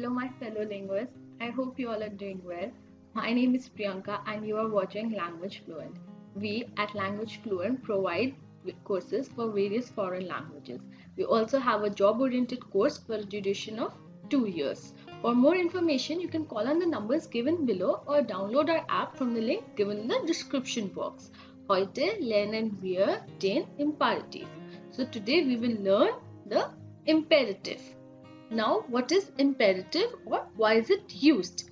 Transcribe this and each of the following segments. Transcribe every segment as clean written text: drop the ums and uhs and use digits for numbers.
Hello my fellow linguists, I hope you all are doing well. My name is Priyanka and you are watching Language Fluent. We at Language Fluent provide courses for various foreign languages. We also have a job-oriented course for a duration of 2 years. For more information, you can call on the numbers given below or download our app from the link given in the description box. Heute lernen wir den Imperativ. So today we will learn the imperative. Now, what is imperative or why is it used?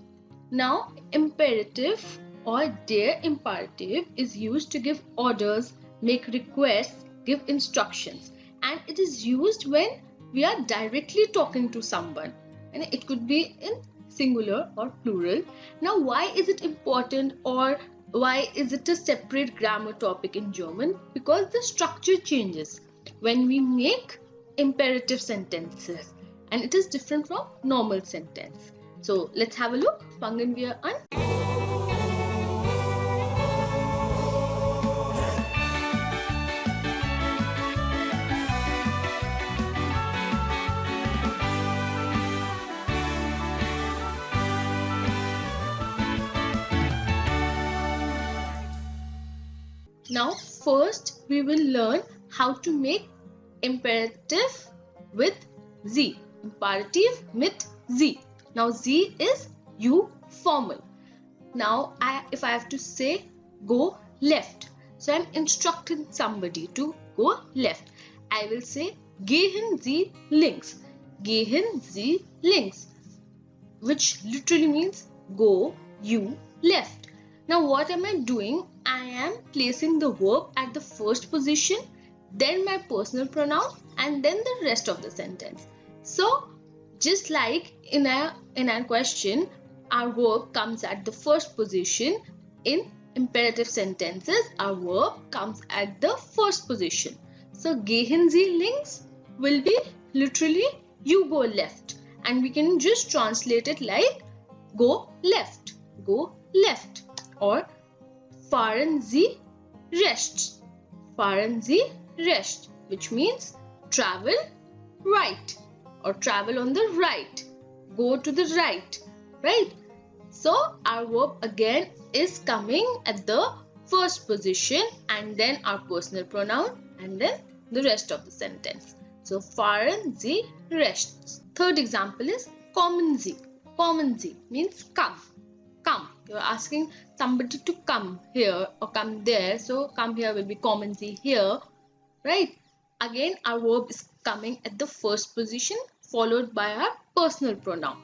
Now, imperative or der imperative is used to give orders, make requests, give instructions, and it is used when we are directly talking to someone, and it could be in singular or plural. Now, why is it important or why is it a separate grammar topic in German? Because the structure changes when we make imperative sentences. And it is different from normal sentence. So let's have a look. Fangen wir an. Now first we will learn how to make imperative with 𝙤. Imperative mit 𝙤. Now 𝙤 is you formal. Now if I have to say go left, so I'm instructing somebody to go left. I will say gehen Sie links. Gehen Sie links, which literally means go you left. Now what am I doing? I am placing the verb at the first position, then my personal pronoun, and then the rest of the sentence. So, just like in our question, our verb comes at the first position. In imperative sentences, our verb comes at the first position. So, gehen Sie links will be literally you go left, and we can just translate it like go left, or fahren Sie rechts, which means travel right. Or travel on the right, go to the right. So our verb again is coming at the first position, and then our personal pronoun, and then the rest of the sentence. So fahren Sie rechts. Third example is kommen Sie. Kommen Sie means come. You're asking somebody to come here or come there. So come here will be kommen Sie here, right? Again, our verb is coming at the first position, followed by our personal pronoun.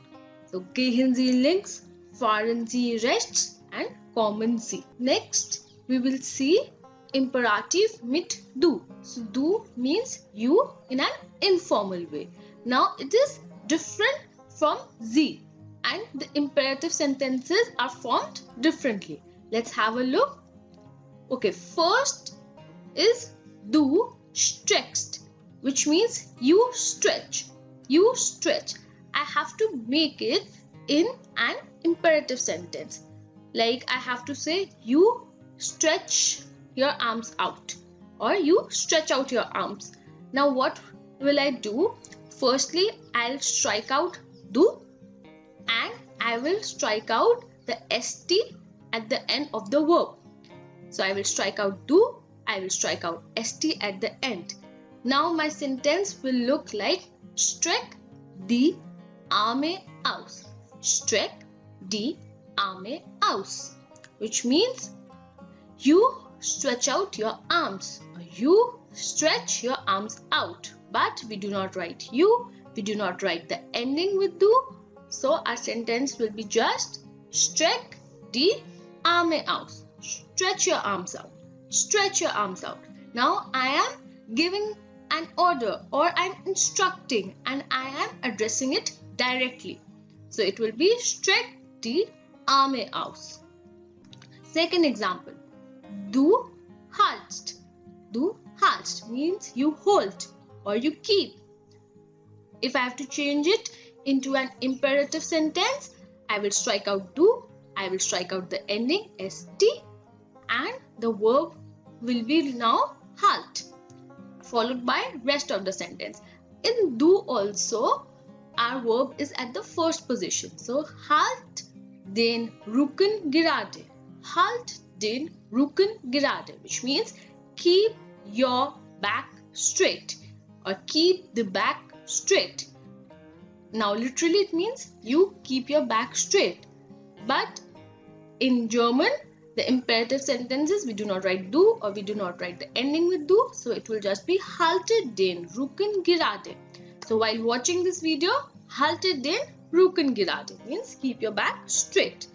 So, gehen Sie links, fahren Sie rechts, and kommen Sie. Next, we will see imperative mit du. So, du means you in an informal way. Now, it is different from 𝙤, and the imperative sentences are formed differently. Let's have a look. Okay, first is du streckst, which means you stretch. I have to make it in an imperative sentence. Like I have to say you stretch your arms out, or you stretch out your arms. Now what will I do? Firstly, I'll strike out du, and I will strike out the st at the end of the verb. So I will strike out du, I will strike out st at the end. Now my sentence will look like streck die Arme aus. Streck die Arme aus, which means you stretch out your arms, or you stretch your arms out. But we do not write you, we do not write the ending with du. So our sentence will be just streck die Arme aus. Stretch your arms out. Now I am giving an order, or I'm instructing, and I am addressing it directly. So it will be streck die Arme aus. Second example, du haltst. Du haltst means you hold or you keep. If I have to change it into an imperative sentence, I will strike out du, I will strike out the ending st, and the verb will be now halt, followed by rest of the sentence. In du also, our verb is at the first position. So halt den Rücken gerade. Halt den Rücken gerade, which means keep your back straight or keep the back straight. Now literally it means you keep your back straight. But in German, the imperative sentences, we do not write du or we do not write the ending with du. So it will just be halte den Rücken gerade. So while watching this video, halte den Rücken gerade means keep your back straight.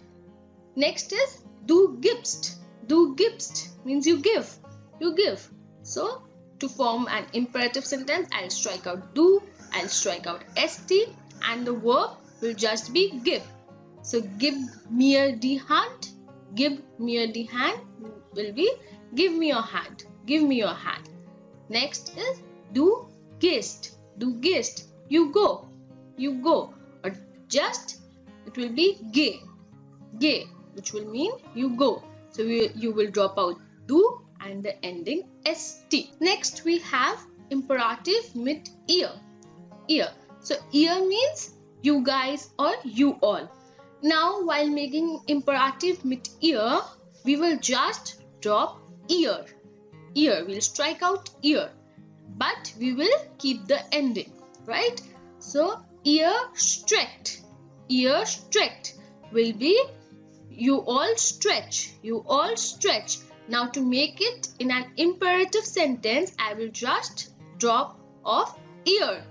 Next is du gibst. Du gibst means you give. You give. So to form an imperative sentence, I'll strike out du, I'll strike out st, and the verb will just be give. So gib mir die Hand. Give mir die Hand will be give me your hand. Give me your hand. Next is du gehst. Du gehst. You go. You go. Or just it will be geh. Geh, which will mean you go. So you will drop out du and the ending st. Next we have imperative mit ihr. Ihr. So ihr means you guys or you all. Now while making imperative mit ihr, we will just drop ear. Ear. We'll strike out ear. But we will keep the ending. Right? So ear streckt. Ear streckt will be you all stretch. You all stretch. Now to make it in an imperative sentence, I will just drop off ear.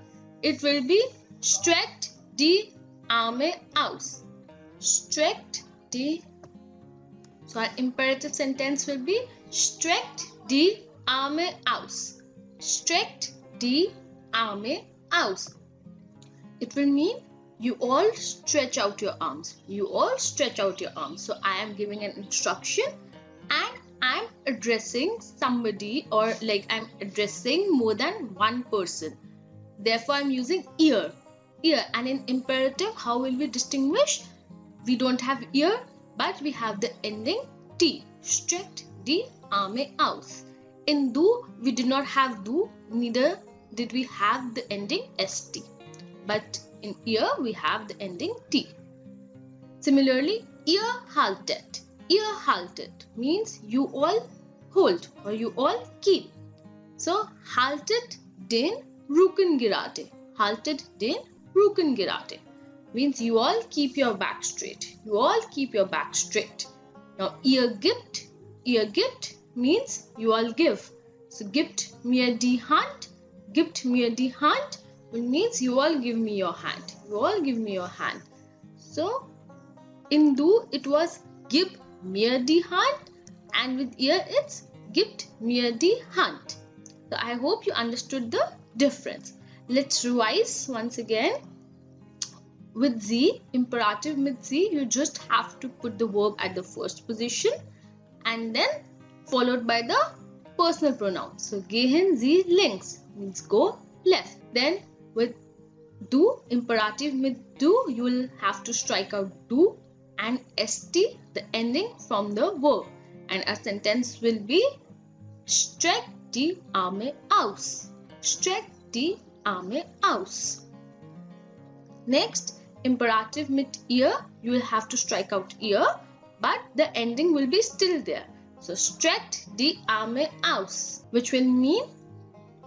It will be streckt die Arme aus. Streckt die. So our imperative sentence will be streckt die Arme aus. Streckt die Arme aus. It will mean you all stretch out your arms. You all stretch out your arms. So I am giving an instruction and I am addressing somebody, or like I am addressing more than one person. Therefore I am using ear. Ear. And in imperative, how will we distinguish? We don't have ear, but we have the ending t. Streckt die Arme aus. In du, we did not have du, neither did we have the ending st. But in ear, we have the ending t. Similarly, ihr haltet. Ihr haltet means you all hold or you all keep. So, haltet den Rücken gerade. Haltet den Rücken gerade means you all keep your back straight. You all keep your back straight. Now, ihr gibt means you all give. So, gibt mir die Hand. Gibt mir die Hand means you all give me your hand. You all give me your hand. So, in du, it was gib mir die Hand, and with ihr, it's gibt mir die Hand. So, I hope you understood the difference. Let's revise once again. With sie, imperative mit sie, you just have to put the verb at the first position and then followed by the personal pronoun. So, gehen Sie links means go left. Then with du, imperative mit du, you will have to strike out du and st, the ending from the verb. And a sentence will be streckt die Arme aus. Streckt die Arme aus. Next, imperative mit ihr, you will have to strike out ear, but the ending will be still there. So, streckt die Arme aus, which will mean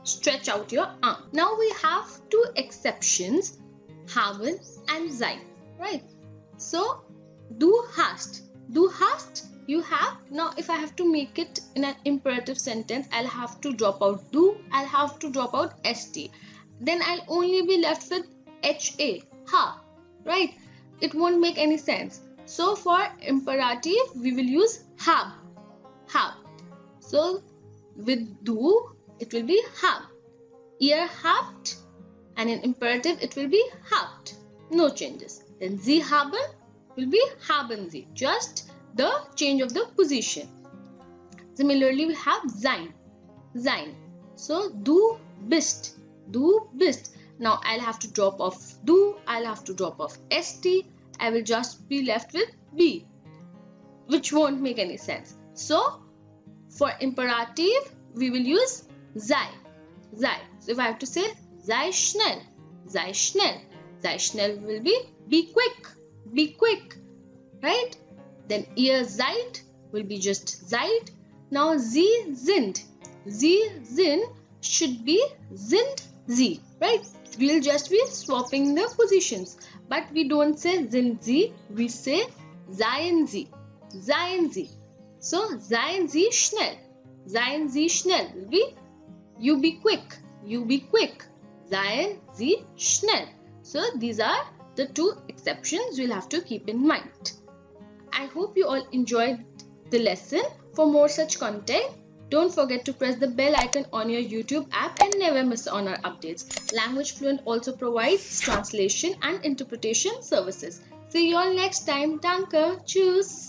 stretch out your arm. Now we have two exceptions, haben and sein, right? So, du hast. Du hast, you have. Now, if I have to make it in an imperative sentence, I'll have to drop out du, I'll have to drop out st. Then I'll only be left with ha, right? It won't make any sense. So, for imperative, we will use hab. So, with du, it will be hab. Ihr habt, and in imperative, it will be habt. No changes. Then sie haben will be haben sie. Just the change of the position. Similarly, we have sein. So, du bist. Now, I'll have to drop off du, I'll have to drop off st. I will just be left with be, which won't make any sense. So, for imperative, we will use sei. So, if I have to say sei schnell. Sei schnell will be quick, right? Then ihr seid will be just seid. Now sie sind should be sind sie, right? We'll just be swapping the positions, but we don't say sind sie, we say seien sie. So seien sie schnell will be you be quick, seien sie schnell. So these are the two exceptions we'll have to keep in mind. I hope you all enjoyed the lesson. For more such content, don't forget to press the bell icon on your YouTube app and never miss on our updates. Language Fluent also provides translation and interpretation services. See you all next time. Danke. Tschüss.